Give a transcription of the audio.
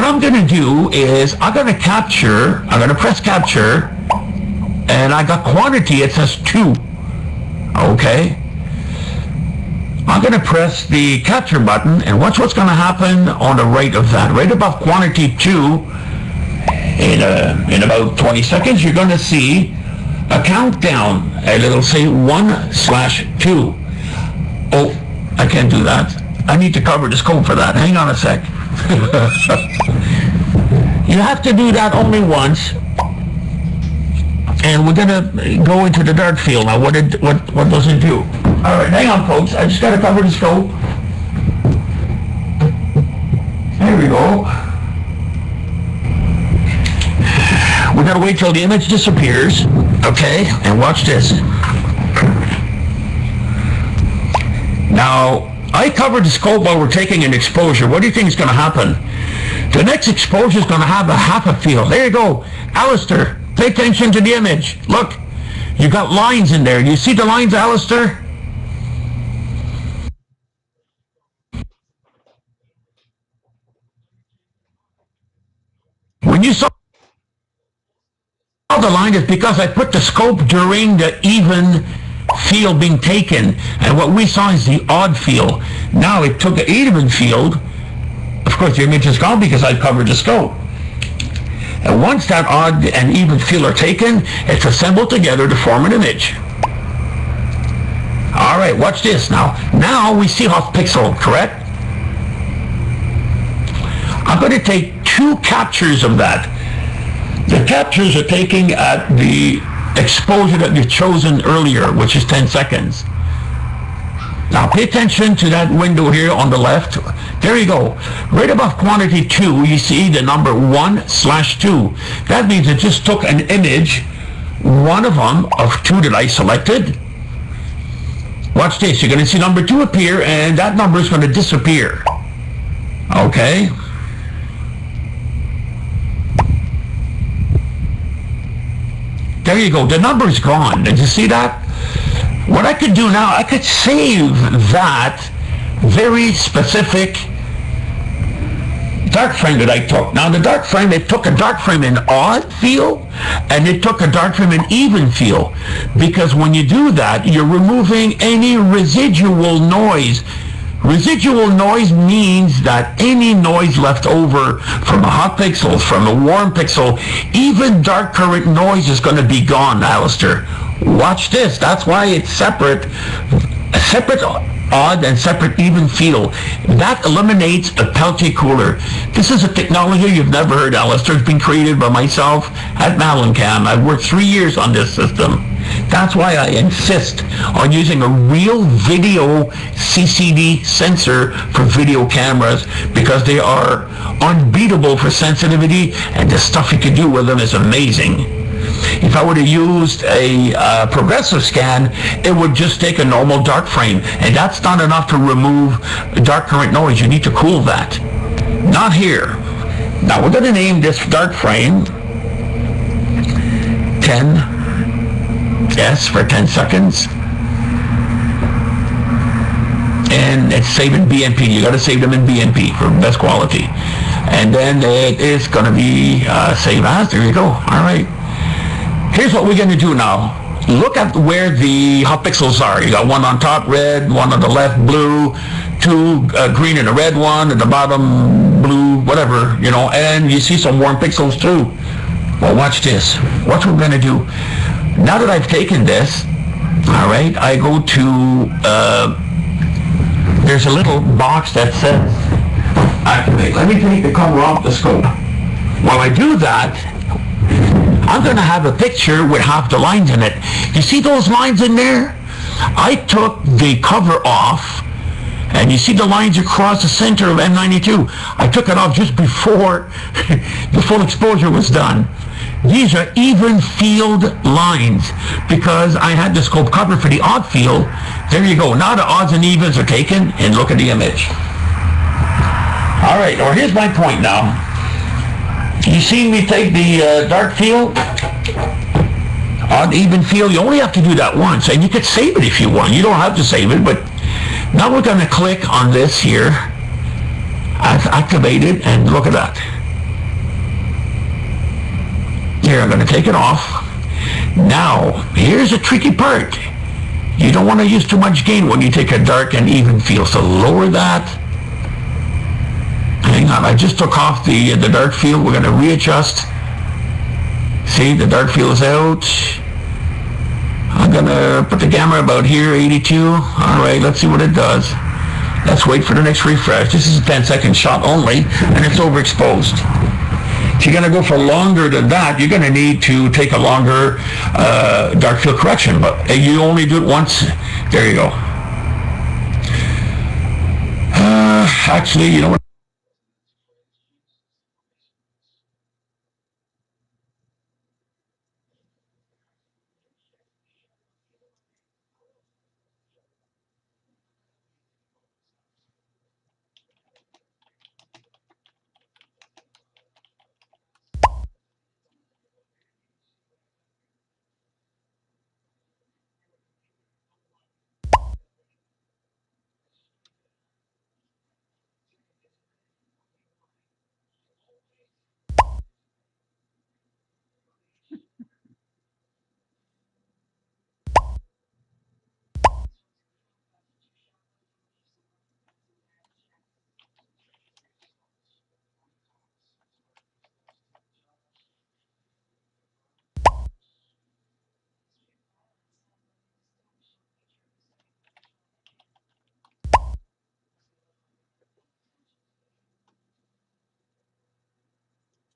I'm going to do is I'm going to press capture, and I got quantity, it says 2. Okay. I'm going to press the capture button, and watch what's going to happen on the right of that. Right above quantity 2, in about 20 seconds, you're going to see a countdown, and it'll say 1/2. Oh, I can't do that. I need to cover the scope for that. Hang on a sec. You have to do that only once. And we're gonna go into the dark field now. What does it do? All right, hang on, folks. I just gotta cover the scope. There we go. We gotta wait till the image disappears. Okay, and watch this. Now, I covered the scope while we're taking an exposure. What do you think is going to happen? The next exposure is going to have a half a field. There you go. Alistair, pay attention to the image. Look, you got lines in there. Do you see the lines, Alistair? When you saw the line, it's because I put the scope during the even field being taken, and what we saw is the odd field. Now it took an even field. Of course, the image is gone because I covered the scope. And once that odd and even field are taken, it's assembled together to form an image. All right, watch this now. Now we see half pixel, correct? I'm going to take 2 captures of that. The captures are taking at the exposure that you've chosen earlier, which is 10 seconds. Now pay attention to that window here on the left. There you go. Right above quantity 2, you see the number 1/2. That means it just took an image, one of them of 2 that I selected. Watch this. You're going to see number 2 appear, and that number is going to disappear. Okay. There you go. The number is gone. Did you see that? What I could do now, I could save that very specific dark frame that I took. Now the dark frame, it took a dark frame in odd field, and it took a dark frame in even field. Because when you do that, you're removing any residual noise. Residual noise means that any noise left over from a hot pixel, from a warm pixel, even dark current noise is going to be gone, Alistair. Watch this. That's why it's separate odd and separate even field. That eliminates a Peltier cooler. This is a technology you've never heard, Alistair. It's been created by myself at Mallin. I've worked 3 years on this system. That's why I insist on using a real video CCD sensor for video cameras, because they are unbeatable for sensitivity, and the stuff you can do with them is amazing. If I would have used a progressive scan, it would just take a normal dark frame, and that's not enough to remove dark current noise. You need to cool that. Not here. Now we're going to name this dark frame 10S for 10 seconds. And it's saving BMP. You got to save them in BMP for best quality. And then it is going to be save as. There you go. All right. Here's what we're going to do now. Look at where the hot pixels are. You got one on top, red, one on the left, blue, 2 green and a red one, at the bottom, blue, whatever, you know, and you see some warm pixels too. Well, watch this. What we're going to do, now that I've taken this, all right, I go to, there's a little box that says, activate. Let me take the cover off the scope. While I do that, I'm going to have a picture with half the lines in it. You see those lines in there? I took the cover off, and you see the lines across the center of M92. I took it off just before the full exposure was done. These are even field lines because I had the scope covered for the odd field. There you go. Now the odds and evens are taken, and look at the image. All right, well, here's my point now. You see me take the dark field, odd even field. You only have to do that once, and you could save it if you want. You don't have to save it, but now we're going to click on this here. I've activated, and look at that. Here, I'm going to take it off. Now, here's a tricky part. You don't want to use too much gain when you take a dark and even feel. So lower that. Hang on, I just took off the dark field. We're going to readjust. See, the dark field is out. I'm going to put the gamma about here, 82. All right, let's see what it does. Let's wait for the next refresh. This is a 10-second shot only, and it's overexposed. If you're going to go for longer than that, you're going to need to take a longer dark field correction, but you only do it once. There you go. Actually, you know what?